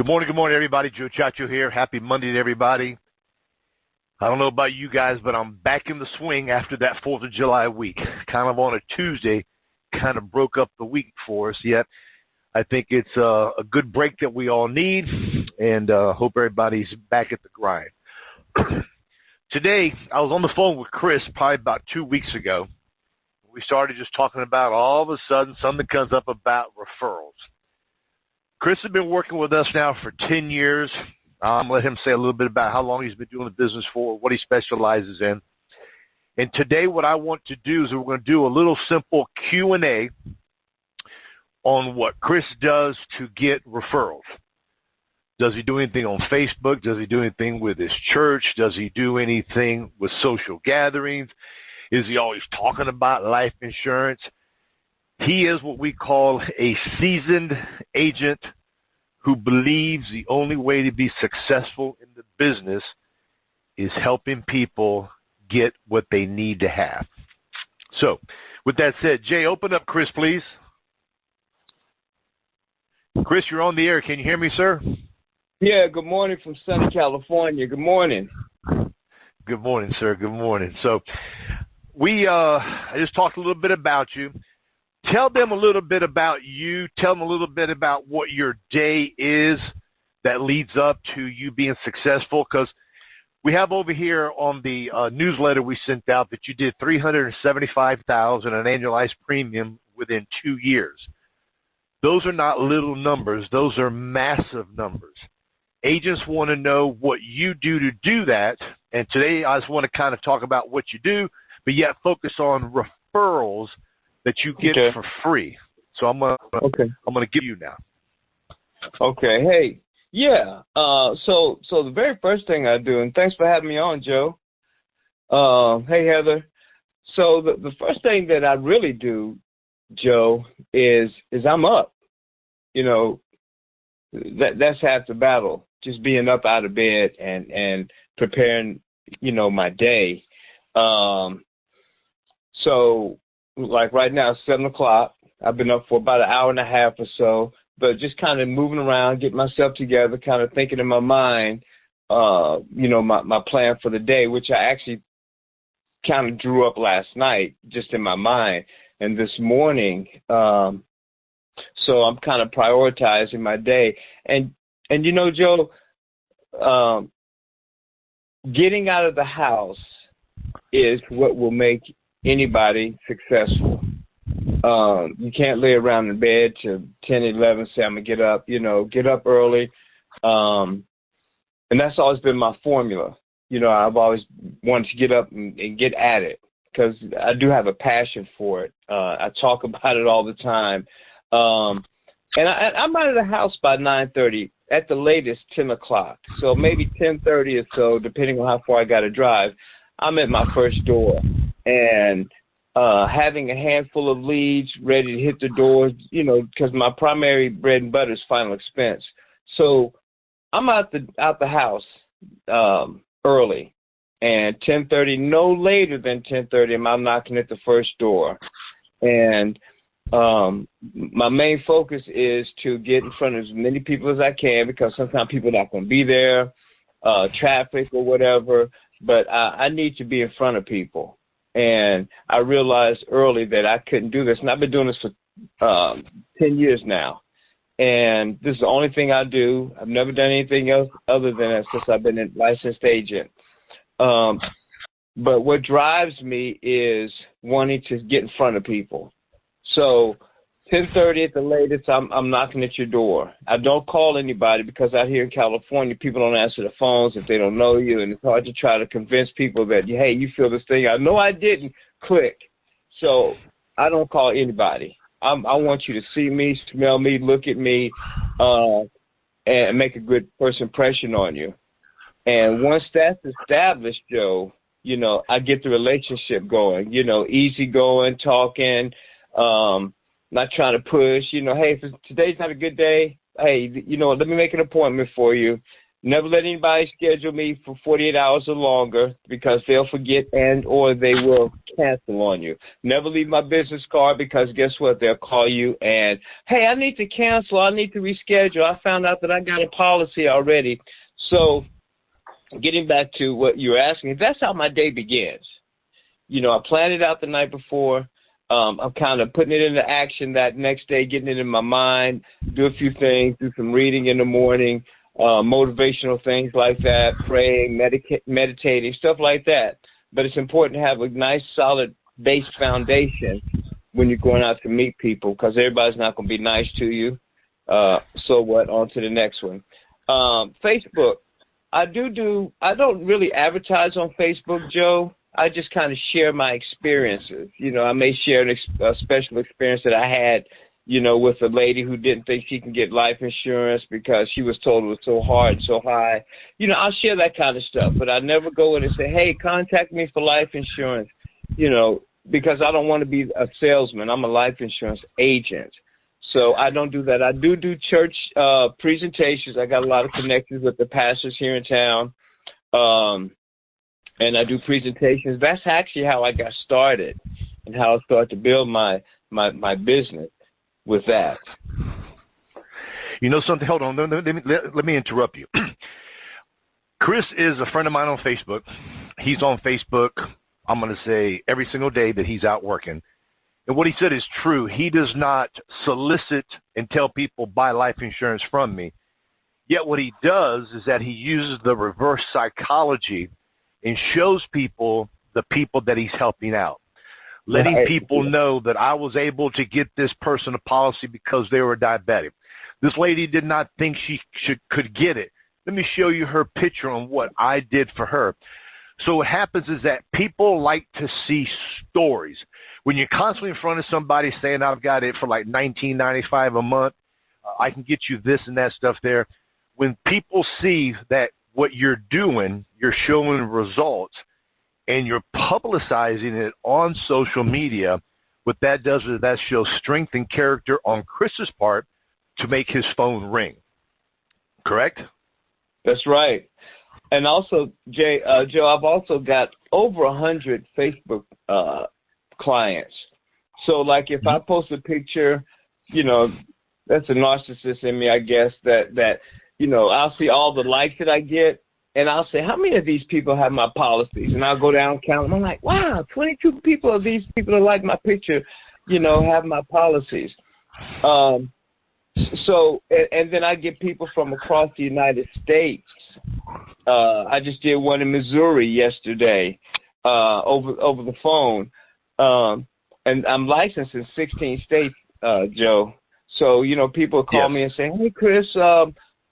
Good morning, everybody. Joe Ciaccio here. Happy Monday to everybody. I don't know about you guys, but I'm back in the swing after that 4th of July week. Kind of on a Tuesday, kind of broke up the week for us, yet I think it's a good break that we all need, and hope everybody's back at the grind. Today, I was on the phone with Chris probably about 2 weeks ago. We started just talking about all of a sudden something comes up about referrals. Chris has been working with us now for 10 years. I'm going to let him say a little bit about how long he's been doing the business for, what he specializes in. And today what I want to do is we're going to do a little simple Q&A on what Chris does to get referrals. Does he do anything on Facebook? Does he do anything with his church? Does he do anything with social gatherings? Is he always talking about life insurance? He is what we call a seasoned agent who believes the only way to be successful in the business is helping people get what they need to have. So, with that said, Jay, open up Chris, please. Chris, you're on the air. Can you hear me, sir? Yeah, good morning from sunny California. Good morning. Good morning, sir. Good morning. So, I just talked a little bit about you. Tell them a little bit about you. Tell them a little bit about what your day is that leads up to you being successful. Because we have over here on the newsletter we sent out that you did $375,000 an annualized premium within 2 years. Those are not little numbers. Those are massive numbers. Agents want to know what you do to do that. And today I just want to kind of talk about what you do, but yet focus on referrals that you get for free. So I'm gonna give you now. Okay. Hey. Yeah. So the very first thing I do, and thanks for having me on, Joe. Hey, Heather. So the first thing that I really do, Joe, is I'm up. You know, that's half the battle. Just being up out of bed and preparing, my day. So like right now, it's 7 o'clock. I've been up for about an hour and a half or so, but just kind of moving around, getting myself together, kind of thinking in my mind, my plan for the day, which I actually kind of drew up last night just in my mind. And this morning, so I'm kind of prioritizing my day. And Joe, getting out of the house is what will make anybody successful. You can't lay around in bed till 10, 11, say I'm going to get up, get up early. And that's always been my formula. I've always wanted to get up and get at it because I do have a passion for it. I talk about it all the time. And I'm out of the house by 9:30, at the latest 10 o'clock. So maybe 10:30 or so, depending on how far I got to drive, I'm at my first door. And having a handful of leads ready to hit the doors, because my primary bread and butter is final expense. So I'm out the house early, and 10:30, no later than 10:30, I'm knocking at the first door. And my main focus is to get in front of as many people as I can, because sometimes people are not going to be there, traffic or whatever, but I need to be in front of people. And I realized early that I couldn't do this. And I've been doing this for 10 years now. And this is the only thing I do. I've never done anything else other than that since I've been a licensed agent. But what drives me is wanting to get in front of people. So 10:30 at the latest, I'm knocking at your door. I don't call anybody because out here in California, people don't answer the phones if they don't know you, and it's hard to try to convince people that, hey, you feel this thing. I know I didn't. Click. So I don't call anybody. I want you to see me, smell me, look at me, and make a good first impression on you. And once that's established, Joe, I get the relationship going, easy going, talking, not trying to push, hey, if today's not a good day, hey, let me make an appointment for you. Never let anybody schedule me for 48 hours or longer because they'll forget and or they will cancel on you. Never leave my business card because guess what? They'll call you and, hey, I need to cancel. I need to reschedule. I found out that I got a policy already. So getting back to what you're asking, that's how my day begins. You know, I planned it out the night before. I'm kind of putting it into action that next day, getting it in my mind, do a few things, do some reading in the morning, motivational things like that, praying, meditating, stuff like that. But it's important to have a nice, solid base foundation when you're going out to meet people because everybody's not going to be nice to you. So what? On to the next one. Facebook. I don't really advertise on Facebook, Joe. I just kind of share my experiences. You know, I may share a special experience that I had, you know, with a lady who didn't think she can get life insurance because she was told it was so hard and so high. You know, I'll share that kind of stuff, but I never go in and say, hey, contact me for life insurance, you know, because I don't want to be a salesman. I'm a life insurance agent. So I don't do that. I do church presentations. I got a lot of connections with the pastors here in town. And I do presentations. That's actually how I got started and how I started to build my business with that. You know something? Hold on. Let me interrupt you. Chris is a friend of mine on Facebook. He's on Facebook, I'm going to say, every single day that he's out working. And what he said is true. He does not solicit and tell people buy life insurance from me. Yet what he does is that he uses the reverse psychology and shows people the people that he's helping out, letting people know that I was able to get this person a policy because they were diabetic. This lady did not think she could get it. Let me show you her picture on what I did for her. So what happens is that people like to see stories. When you're constantly in front of somebody saying, I've got it for like $19.95 a month, I can get you this and that stuff there. When people see that what you're doing, you're showing results, and you're publicizing it on social media, what that does is that shows strength and character on Chris's part to make his phone ring. Correct? That's right. And also, Joe, I've also got over 100 Facebook clients. So, like, if I post a picture, you know, that's a narcissist in me, I guess, that you know, I'll see all the likes that I get, and I'll say, how many of these people have my policies? And I'll go down and count them. I'm like, wow, 22 people of these people that like my picture, you know, have my policies. So, and then I get people from across the United States. I just did one in Missouri yesterday over the phone. And I'm licensed in 16 states, Joe. So, you know, people call me and say, hey, Chris,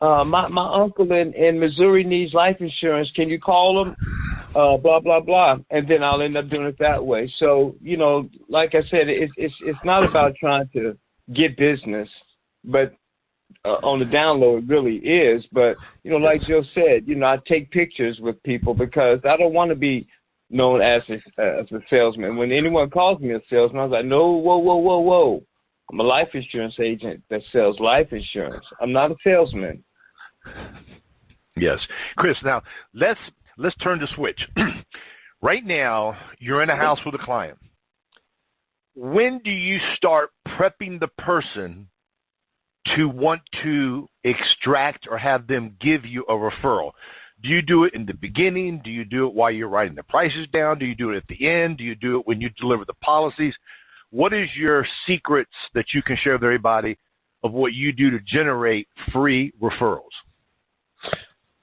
my uncle in Missouri needs life insurance. Can you call him? Blah, blah, blah. And then I'll end up doing it that way. So, you know, like I said, it's not about trying to get business, but on the down low, it really is. But, you know, like Joe said, you know, I take pictures with people because I don't want to be known as a salesman. When anyone calls me a salesman, I was like, no, whoa. I'm a life insurance agent that sells life insurance. I'm not a salesman. Yes. Chris, now let's turn the switch. Right now, you're in a house with a client. When do you start prepping the person to want to extract or have them give you a referral? Do you do it in the beginning? Do you do it while you're writing the prices down? Do you do it at the end? Do you do it when you deliver the policies? What is your secrets that you can share with everybody of what you do to generate free referrals?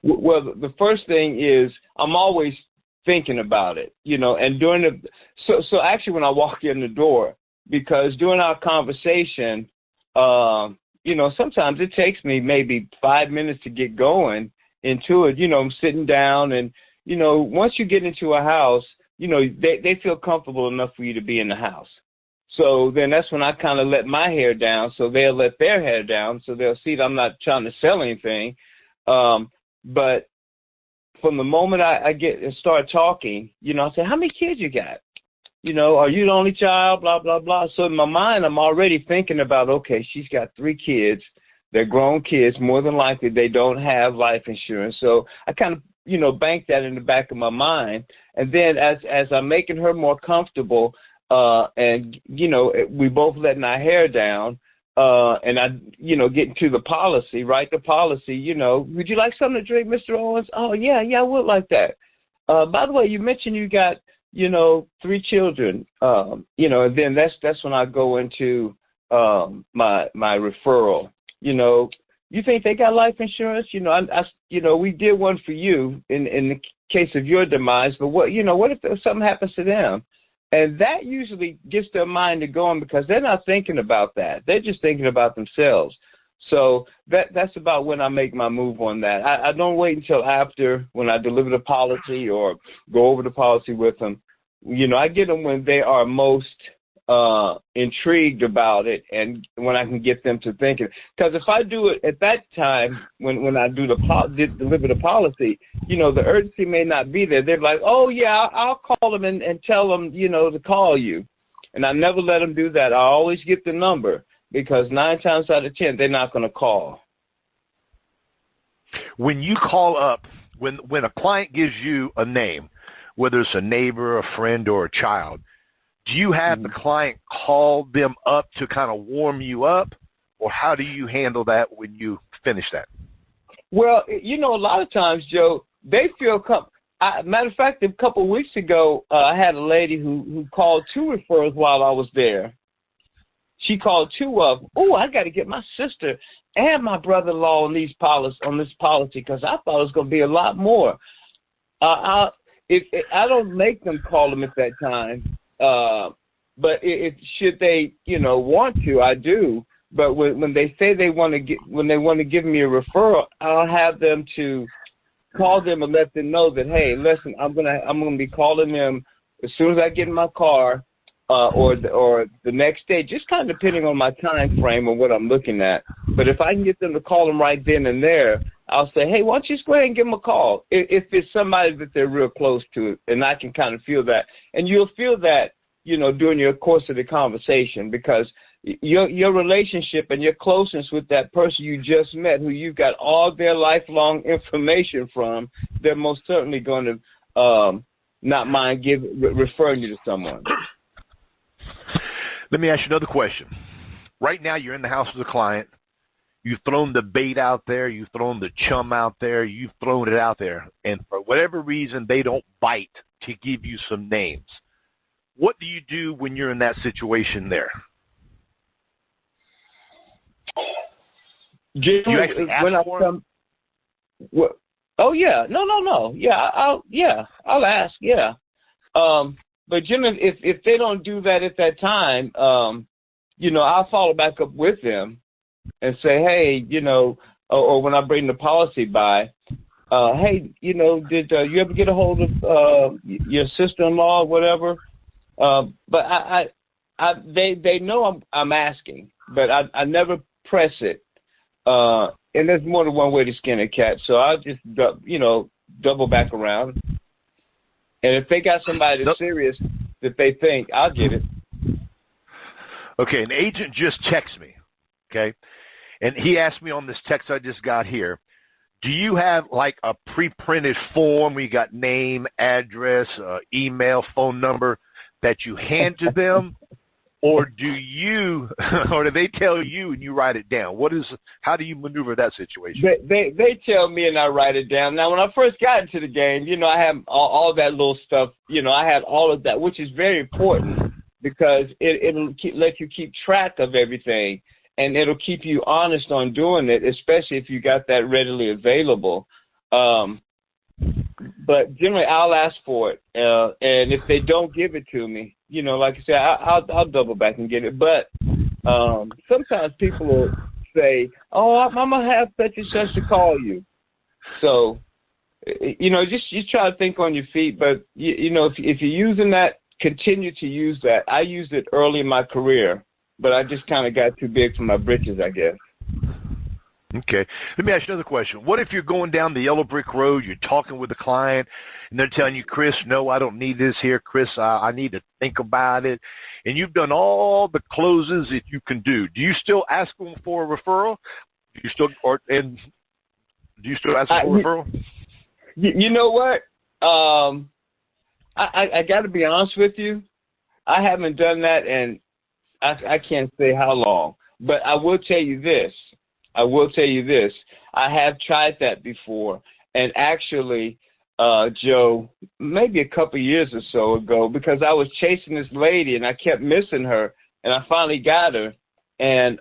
Well, the first thing is I'm always thinking about it, you know, and so actually when I walk in the door, because during our conversation, you know, sometimes it takes me maybe 5 minutes to get going into it. You know, I'm sitting down and, you know, once you get into a house, you know, they feel comfortable enough for you to be in the house. So then that's when I kind of let my hair down, so they'll let their hair down, so they'll see that I'm not trying to sell anything. But from the moment I get and start talking, you know, I say, how many kids you got? You know, are you the only child? Blah, blah, blah. So in my mind, I'm already thinking about, okay, she's got 3 kids. They're grown kids. More than likely, they don't have life insurance. So I kind of, bank that in the back of my mind. And then as I'm making her more comfortable, and, we both letting our hair down, and I, getting to the policy, write the policy, would you like something to drink, Mr. Owens? Oh, yeah, I would like that. By the way, you mentioned you got, 3 children, and then that's when I go into my referral. You think they got life insurance? We did one for you in the case of your demise, but what if something happens to them? And that usually gets their mind to going because they're not thinking about that. They're just thinking about themselves. So that's about when I make my move on that. I don't wait until after when I deliver the policy or go over the policy with them. I get them when they are most intrigued about it and when I can get them to think it. Because if I do it at that time when I do deliver the policy, the urgency may not be there. They're like, oh, yeah, I'll call them and tell them, to call you. And I never let them do that. I always get the number because 9 times out of 10, they're not going to call. When you call up, when a client gives you a name, whether it's a neighbor, a friend, or a child, do you have the client call them up to kind of warm you up, or how do you handle that when you finish that? Well, a lot of times, Joe, they feel matter of fact, a couple of weeks ago, I had a lady who called 2 referrals while I was there. She called 2 of them. Oh, I got to get my sister and my brother-in-law on this policy because I thought it was going to be a lot more. I don't make them call them at that time. But should they, want to, I do. But when they say they want to give me a referral, I'll have them to call them and let them know that, hey, listen, I'm gonna be calling them as soon as I get in my car, or the next day, just kind of depending on my time frame or what I'm looking at. But if I can get them to call them right then and there, I'll say, hey, why don't you just go ahead and give them a call if it's somebody that they're real close to, and I can kind of feel that. And you'll feel that, during your course of the conversation because your relationship and your closeness with that person you just met who you've got all their lifelong information from, they're most certainly going to not mind referring you to someone. Let me ask you another question. Right now you're in the house with a client. You've thrown the bait out there. You've thrown the chum out there. You've thrown it out there. And for whatever reason, they don't bite to give you some names. What do you do when you're in that situation there? Do you actually ask for them? Oh, yeah. No. Yeah, I'll ask, yeah. But generally, if they don't do that at that time, I'll follow back up with them and say, hey, or when I bring the policy by, hey, did you ever get a hold of your sister-in-law or whatever? But they know I'm asking, but I never press it. And there's more than one way to skin a cat, so I'll just double back around. And if they got somebody that's serious that they think, I'll get it. Okay, an agent just texted me, okay? And he asked me on this text I just got here, do you have like a pre-printed form where you got name, address, email, phone number that you hand to them? Or do they tell you and you write it down? How do you maneuver that situation? They tell me and I write it down. Now, when I first got into the game, I have all that little stuff. I had all of that, which is very important because it'll let you keep track of everything, and it'll keep you honest on doing it, especially if you got that readily available. But generally, I'll ask for it, and if they don't give it to me, like I said, I'll double back and get it. But sometimes people will say, "Oh, I'm gonna have such and such to call you." So, just try to think on your feet. But if you're using that, continue to use that. I used it early in my career, but I just kind of got too big for my britches, I guess. Okay. Let me ask you another question. What if you're going down the yellow brick road, you're talking with a client, and they're telling you, Chris, no, I don't need this here. Chris, I need to think about it. And you've done all the closes that you can do. Do you still ask them for a referral? You still and do you still ask for referral? You know what? I got to be honest with you. I haven't done that, and I can't say how long. But I will tell you this. I have tried that before, and actually, Joe, maybe a couple years or so ago, because I was chasing this lady and I kept missing her, and I finally got her, and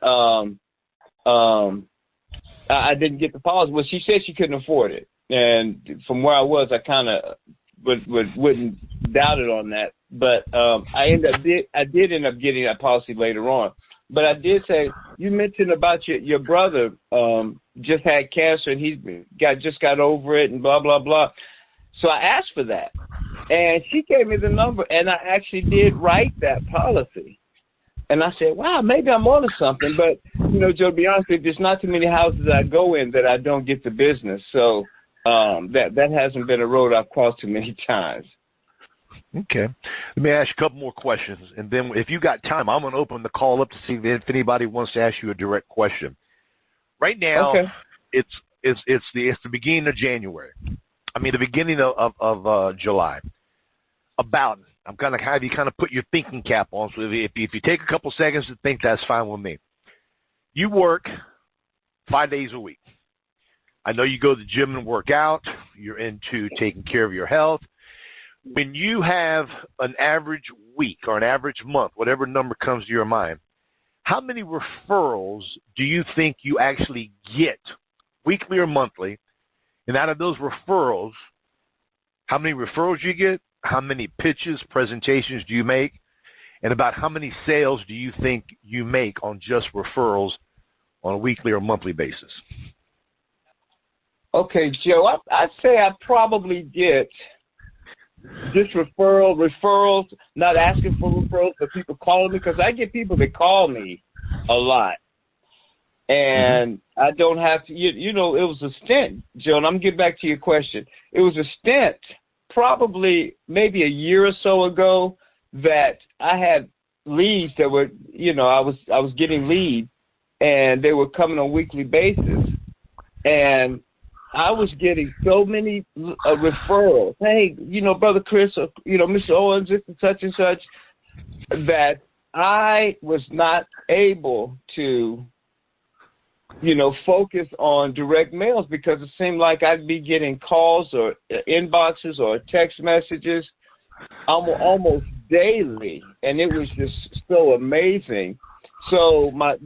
I didn't get the policy. Well, she said she couldn't afford it, and from where I was, I kind of wouldn't doubt it on that. But I did end up getting that policy later on. But I did say, you mentioned about your brother just had cancer and he just got over it and blah, blah, blah. So I asked for that. And she gave me the number, and I actually did write that policy. And I said, wow, maybe I'm on to something. But, Joe, to be honest with you, there's not too many houses I go in that I don't get the business. So that hasn't been a road I've crossed too many times. Okay. Let me ask you a couple more questions, and then if you got time, I'm going to open the call up to see if anybody wants to ask you a direct question. Right now, okay. it's the beginning of January. I mean, the beginning of July. I'm going to have you kind of put your thinking cap on. So if you take a couple seconds to think, that's fine with me. You work 5 days a week. I know you go to the gym and work out. You're into taking care of your health. When you have an average week or an average month, whatever number comes to your mind, how many referrals do you think you actually get, weekly or monthly? And out of those referrals, how many referrals do you get? How many pitches, presentations do you make? And about how many sales do you think you make on just referrals on a weekly or monthly basis? Okay, Joe, I'd say I probably get just referrals, not asking for referrals, but people calling me, because I get people that call me a lot. And I don't have to, it was a stint, Joe, and I'm getting back to your question. It was a stint probably maybe a year or so ago that I had leads that were, I was getting leads, and they were coming on a weekly basis. And I was getting so many referrals. Hey, Brother Chris, or, Mr. Owens, this and such, that I was not able to, focus on direct mails, because it seemed like I'd be getting calls or inboxes or text messages almost daily, and it was just so amazing. So my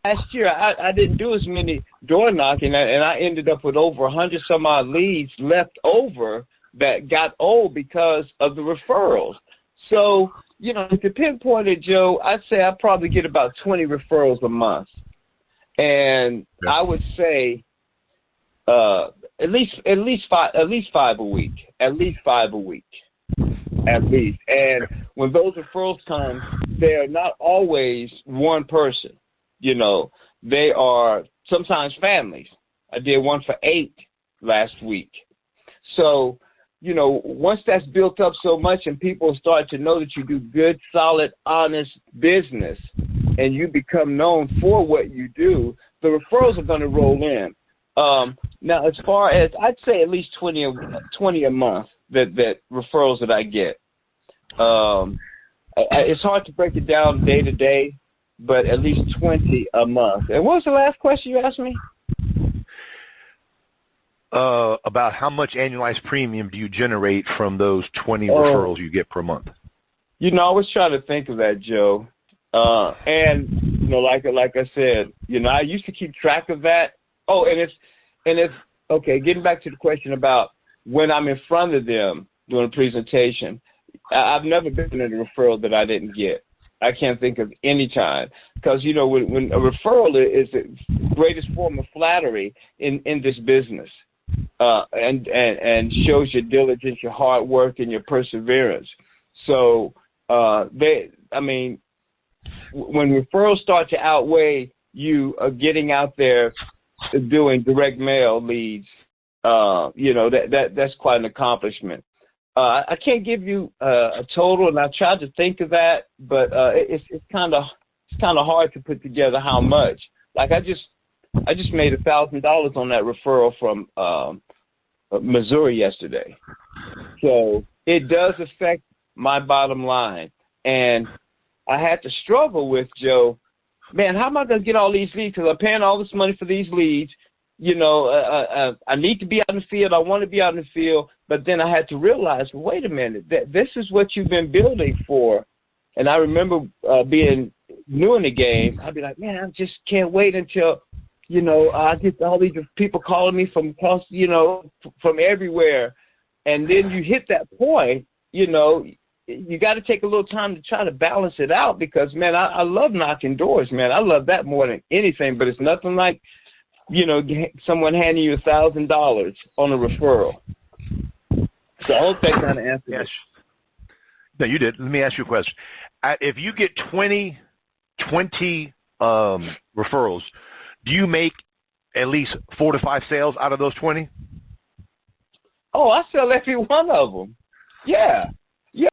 last year, I didn't do as many door knocking, and I ended up with over 100 some odd leads left over that got old because of the referrals. So, to pinpoint it, Joe, I'd say I probably get about 20 referrals a month. And I would say at least five a week. And when those referrals come, they're not always one person. They are sometimes families. I did one for 8 last week. So, once that's built up so much and people start to know that you do good, solid, honest business, and you become known for what you do, the referrals are going to roll in. Now, as far as, I'd say at least 20 a month that referrals that I get. It's hard to break it down day to day, but at least 20 a month. And what was the last question you asked me? About how much annualized premium do you generate from those 20 referrals you get per month? I was trying to think of that, Joe. And like I said, I used to keep track of that. Oh, and it's okay. Getting back to the question about when I'm in front of them doing a presentation, I've never been in a referral that I didn't get. I can't think of any time, because when a referral is the greatest form of flattery in this business, and shows your diligence, your hard work, and your perseverance. So when referrals start to outweigh you getting out there doing direct mail leads, that's quite an accomplishment. I can't give you a total, and I tried to think of that, but it's kind of hard to put together how much. Like I just I just made $1,000 on that referral from Missouri yesterday. So it does affect my bottom line. And I had to struggle with, Joe, man, how am I going to get all these leads? Because I'm paying all this money for these leads. You know, I need to be out in the field. I want to be out in the field. But then I had to realize, wait a minute, this is what you've been building for. And I remember being new in the game. I'd be like, man, I just can't wait until, you know, I get all these people calling me from across, you know, from everywhere. And then you hit that point, you know, you got to take a little time to try to balance it out because, man, I love knocking doors, man. I love that more than anything, but it's nothing like, you know, someone handing you $1,000 on a referral. So I hope that kind of answers it. No, you did. Let me ask you a question. If you get 20 referrals, do you make at least 4 to 5 sales out of those 20? Oh, I sell every one of them. Yeah. Yeah.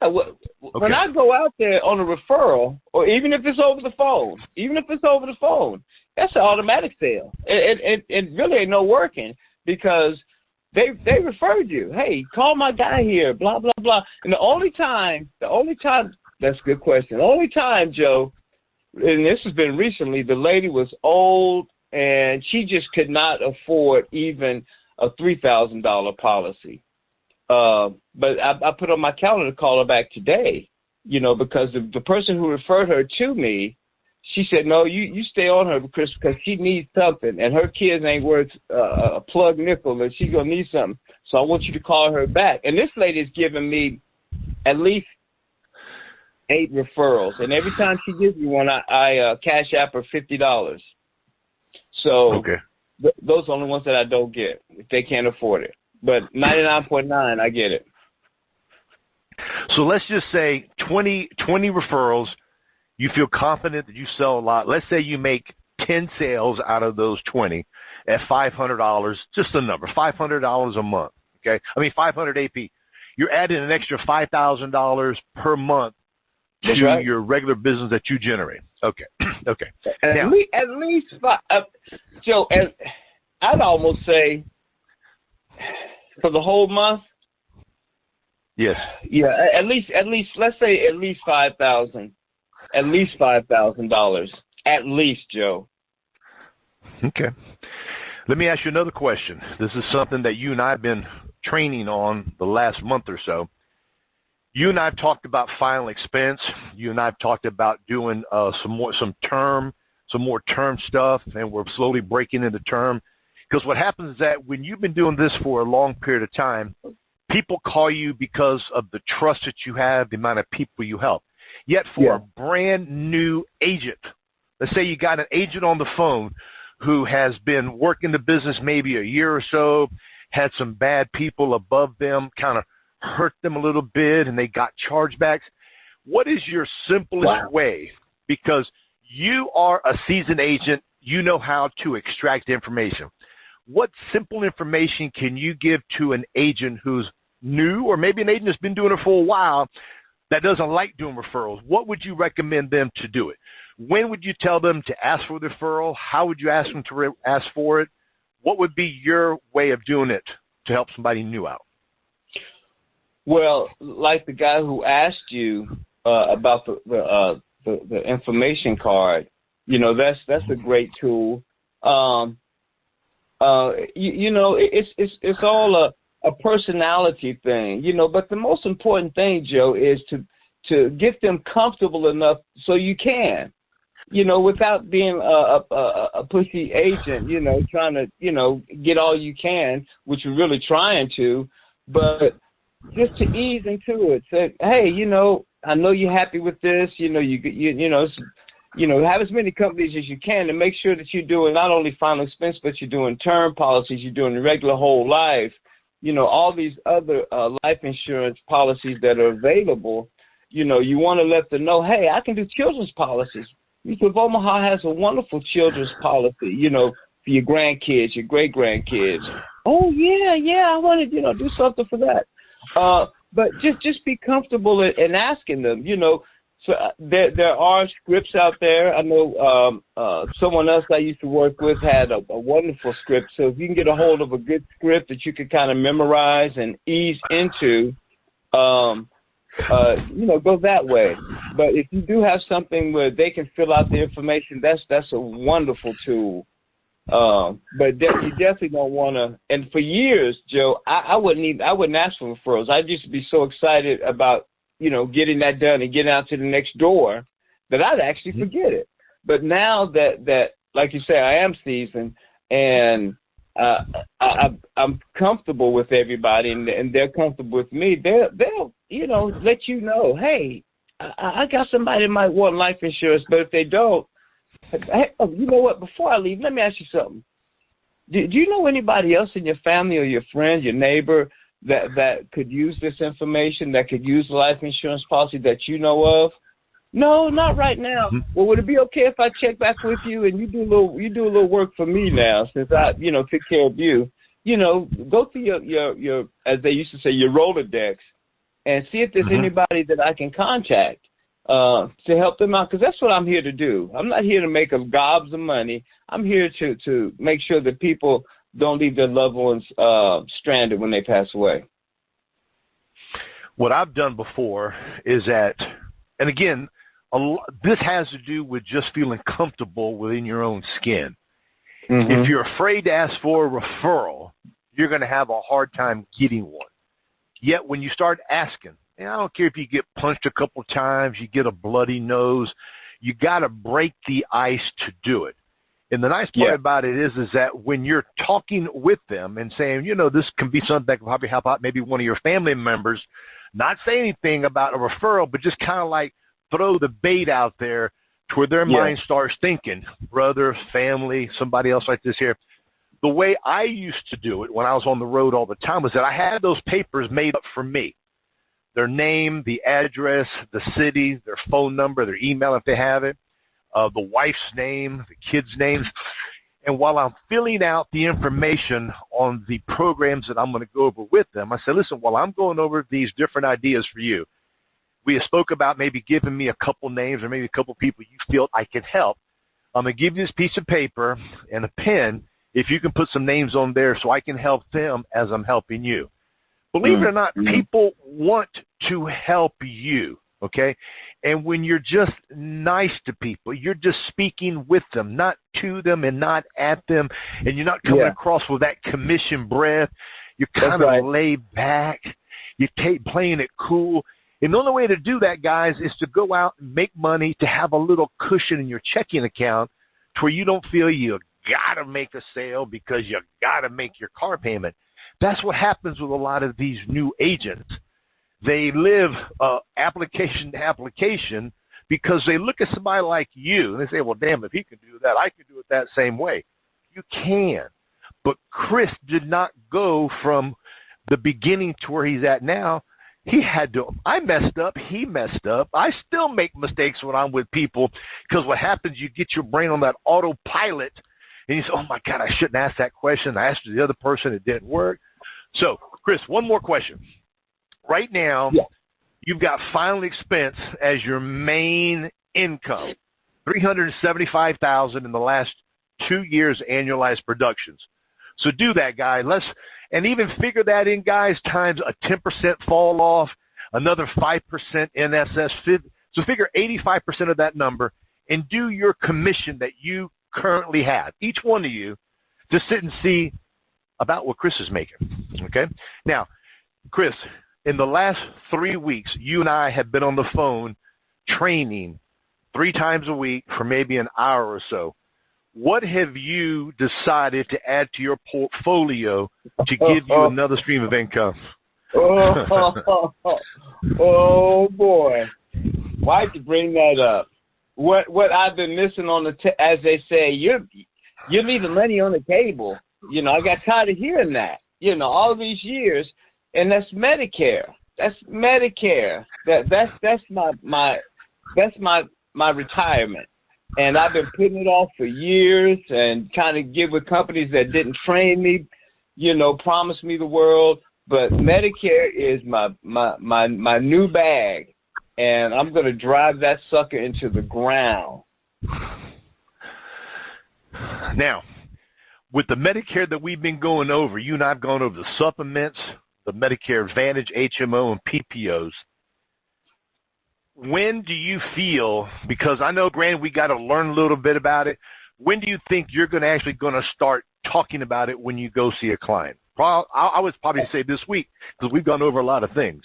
When I go out there on a referral, or even if it's over the phone, that's an automatic sale. It really ain't no working because they referred you. Hey, call my guy here, blah, blah, blah. And the only time, that's a good question. The only time, Joe, and this has been recently, the lady was old and she just could not afford even a $3,000 policy. But I put on my calendar to call her back today, you know, because the person who referred her to me, she said, no, you stay on her, Chris, because she needs something, and her kids ain't worth a plug nickel, and she's going to need something. So I want you to call her back. And this lady's giving me at least 8 referrals, and every time she gives me one, I cash app her $50. So those are the only ones that I don't get if they can't afford it. But 99.9, I get it. So let's just say 20 referrals. You feel confident that you sell a lot. Let's say you make 10 sales out of those 20 at $500, just a number, $500 a month. Okay, I mean 500 AP. You're adding an extra $5,000 per month to your regular business that you generate. Okay, okay. Now, at least Joe. I'd almost say for the whole month. Yes. Yeah, at least. Let's say at least 5,000. At least $5,000. At least, Joe. Okay. Let me ask you another question. This is something that you and I have been training on the last month or so. You and I have talked about final expense. You and I have talked about doing some more term stuff, and we're slowly breaking into term. Because what happens is that when you've been doing this for a long period of time, people call you because of the trust that you have, the amount of people you help. Yet for a brand new agent, let's say you got an agent on the phone who has been working the business maybe a year or so, had some bad people above them, kind of hurt them a little bit, and they got chargebacks. What is your simplest way? Because you are a seasoned agent, you know how to extract information. What simple information can you give to an agent who's new, or maybe an agent that's been doing it for a while, that doesn't like doing referrals? What would you recommend them to do it? When would you tell them to ask for the referral? How would you ask them to ask for it? What would be your way of doing it to help somebody new out? Well, like the guy who asked you about the information card, you know, that's a great tool. You know, it's all a personality thing, you know, but the most important thing, Joe, is to get them comfortable enough so you can, you know, without being a pushy agent, you know, trying to, you know, get all you can, which you're really trying to, but just to ease into it. Say, hey, you know, I know you're happy with this, you know, you know, have as many companies as you can to make sure that you're doing not only final expense, but you're doing term policies, you're doing regular whole life, you know, all these other life insurance policies that are available. You know, you want to let them know, hey, I can do children's policies. Because Omaha has a wonderful children's policy, you know, for your grandkids, your great-grandkids. Oh, yeah, I want to, you know, do something for that. But just be comfortable in asking them, you know, So there are scripts out there. I know someone else I used to work with had a wonderful script. So if you can get a hold of a good script that you can kind of memorize and ease into, go that way. But if you do have something where they can fill out the information, that's a wonderful tool. But you definitely don't want to. And for years, Joe, I wouldn't ask for referrals. I'd just be so excited about getting that done and getting out to the next door that I'd actually forget it. But now that like you say, I am seasoned and I'm comfortable with everybody and they're comfortable with me, they'll let you know, hey, I got somebody that might want life insurance, but if they don't, hey, you know what, before I leave, let me ask you something. Do you know anybody else in your family or your friend, your neighbor, that could use this information, that could use a life insurance policy that you know of? No, not right now. Mm-hmm. Well, would it be okay if I check back with you and you do a little work for me now since I, took care of you? Go through your as they used to say, your Rolodex and see if there's anybody that I can contact to help them out, because that's what I'm here to do. I'm not here to make gobs of money. I'm here to make sure that people don't leave their loved ones stranded when they pass away. What I've done before is that, and again, this has to do with just feeling comfortable within your own skin. Mm-hmm. If you're afraid to ask for a referral, you're going to have a hard time getting one. Yet when you start asking, and I don't care if you get punched a couple times, you get a bloody nose, you got to break the ice to do it. And the nice part about it is that when you're talking with them and saying, this can be something that can probably help out maybe one of your family members, not say anything about a referral, but just kind of like throw the bait out there to where their mind starts thinking, brother, family, somebody else like this here. The way I used to do it when I was on the road all the time was that I had those papers made up for me. Their name, the address, the city, their phone number, their email if they have it, the wife's name, the kids' names. And while I'm filling out the information on the programs that I'm going to go over with them, I said, listen, while I'm going over these different ideas for you, we spoke about maybe giving me a couple names or maybe a couple people you feel I can help. I'm going to give you this piece of paper and a pen if you can put some names on there so I can help them as I'm helping you. Believe it or not, people want to help you, okay? And when you're just nice to people, you're just speaking with them, not to them and not at them, and you're not coming across with that commission breath. You're kind of laid back. You're playing it cool. And the only way to do that, guys, is to go out and make money, to have a little cushion in your checking account to where you don't feel you got to make a sale because you got to make your car payment. That's what happens with a lot of these new agents. They live application to application because they look at somebody like you and they say, well, damn, if he can do that, I can do it that same way. You can. But Chris did not go from the beginning to where he's at now. He had to. I messed up. He messed up. I still make mistakes when I'm with people because what happens, you get your brain on that autopilot and you say, oh, my God, I shouldn't ask that question. I asked the other person. It didn't work. So, Chris, one more question. Right now, you've got final expense as your main income, $375,000 in the last 2 years annualized productions. So do that, guy. And even figure that in, guys, times a 10% fall off, another 5% NSS. So figure 85% of that number and do your commission that you currently have, each one of you, to sit and see about what Chris is making, okay? Now, Chris, in the last 3 weeks, you and I have been on the phone training 3 times a week for maybe an hour or so. What have you decided to add to your portfolio to give you another stream of income? Oh boy. Why'd you bring that up? What I've been missing on as they say, you're leaving money on the table. I got tired of hearing that, all these years, and that's Medicare. That's Medicare. That's my retirement. And I've been putting it off for years and trying to get with companies that didn't train me, promised me the world. But Medicare is my new bag. and I'm going to drive that sucker into the ground. Now, with the Medicare that we've been going over, you and I have gone over the supplements, the Medicare Advantage, HMO, and PPOs. When do you feel, because I know, granted, we got to learn a little bit about it, when do you think you're actually going to start talking about it when you go see a client? I would probably say this week, because we've gone over a lot of things.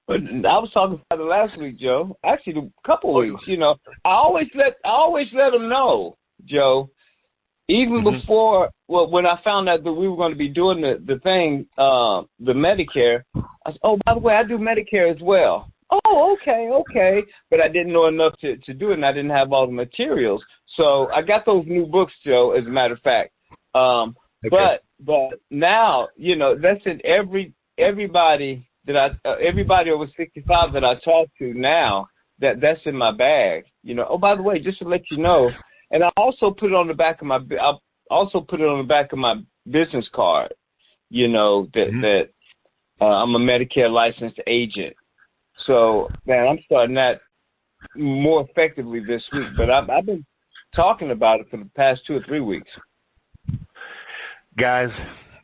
But I was talking about it last week, Joe. Actually, a couple of weeks. You know, I always let them know, Joe. Even before, when I found out that we were going to be doing the thing, the Medicare, I said, oh, by the way, I do Medicare as well. Oh, okay. But I didn't know enough to do it, and I didn't have all the materials. So I got those new books, Joe, as a matter of fact. Okay. But now, you know, that's in everybody over 65 that I talk to now, that's in my bag. You know, oh, by the way, just to let you know, and I also put it on the back of my business card, you know, that I'm a Medicare licensed agent. So, man, I'm starting that more effectively this week. But I've been talking about it for the past 2 or 3 weeks. Guys,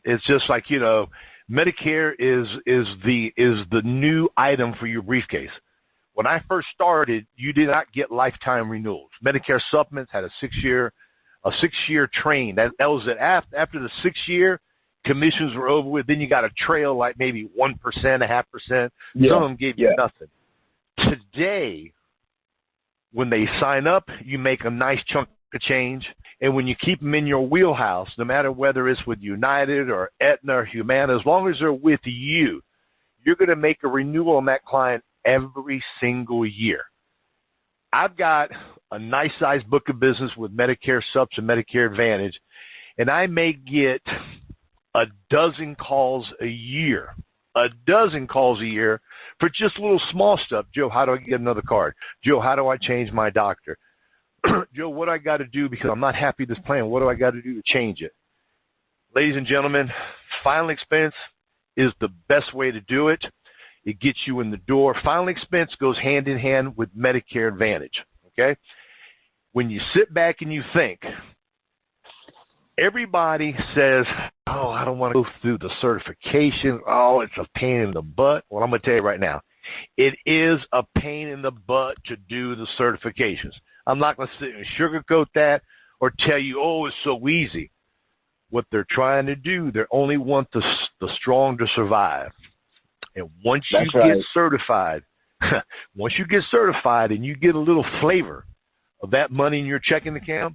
it's just like, you know, Medicare is the new item for your briefcase. When I first started, you did not get lifetime renewals. Medicare supplements had a 6-year train. That was it. After the 6th year, commissions were over with. Then you got a trail like maybe 1%, 0.5%. Yeah. Some of them gave you nothing. Today, when they sign up, you make a nice chunk of change. And when you keep them in your wheelhouse, no matter whether it's with United or Aetna or Humana, as long as they're with you, you're going to make a renewal on that client every single year. I've got a nice-sized book of business with Medicare Subs and Medicare Advantage, and I may get a dozen calls a year for just little small stuff. Joe, how do I get another card? Joe, how do I change my doctor? Joe, what do I got to do because I'm not happy with this plan? What do I got to do to change it? Ladies and gentlemen, final expense is the best way to do it. It gets you in the door. Final expense goes hand in hand with Medicare Advantage, okay? When you sit back and you think, everybody says, oh, I don't want to go through the certification. Oh, it's a pain in the butt. Well, I'm going to tell you right now, it is a pain in the butt to do the certifications. I'm not going to sit and sugarcoat that or tell you, oh, it's so easy. What they're trying to do, they only want the strong to survive. And once you get certified, and you get a little flavor of that money in your checking account,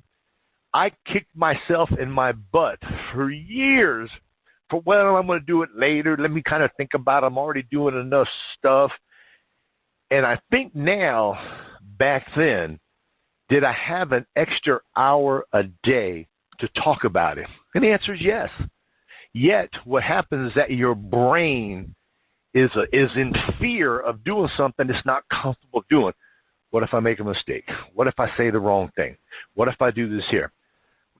I kicked myself in my butt for years for, well, I'm going to do it later. Let me kind of think about it. I'm already doing enough stuff. And I think now, back then, did I have an extra hour a day to talk about it? And the answer is yes. Yet what happens is that your brain is in fear of doing something it's not comfortable doing. What if I make a mistake? What if I say the wrong thing? What if I do this here?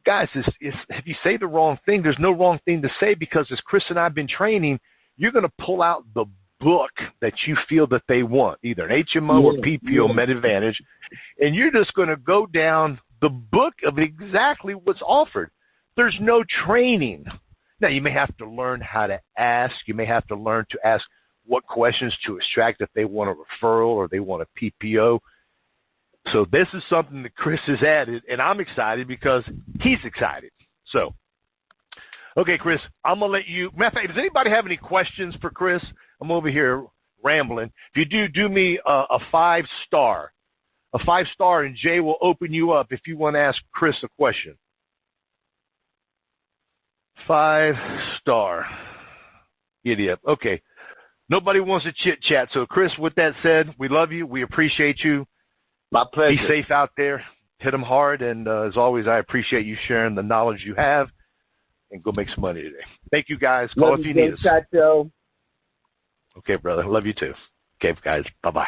Guys, if you say the wrong thing, there's no wrong thing to say, because as Chris and I have been training, you're going to pull out the book that you feel that they want, either an HMO or PPO Med Advantage, and you're just going to go down the book of exactly what's offered. There's no training. Now, you may have to learn how to ask. You may have to learn to ask what questions to extract if they want a referral or they want a PPO. So this is something that Chris has added, and I'm excited because he's excited. So, okay, Chris, I'm going to let you – matter of fact, does anybody have any questions for Chris? I'm over here rambling. If you do me a 5-star. A 5-star, and Jay will open you up if you want to ask Chris a question. 5-star. Idiot. Okay. Nobody wants to chit-chat. So, Chris, with that said, we love you. We appreciate you. My pleasure. Be safe out there. Hit them hard. And as always, I appreciate you sharing the knowledge you have. And go make some money today. Thank you, guys. Call if you need us. Ciaccio. Okay, brother. Love you too. Okay, guys. Bye-bye.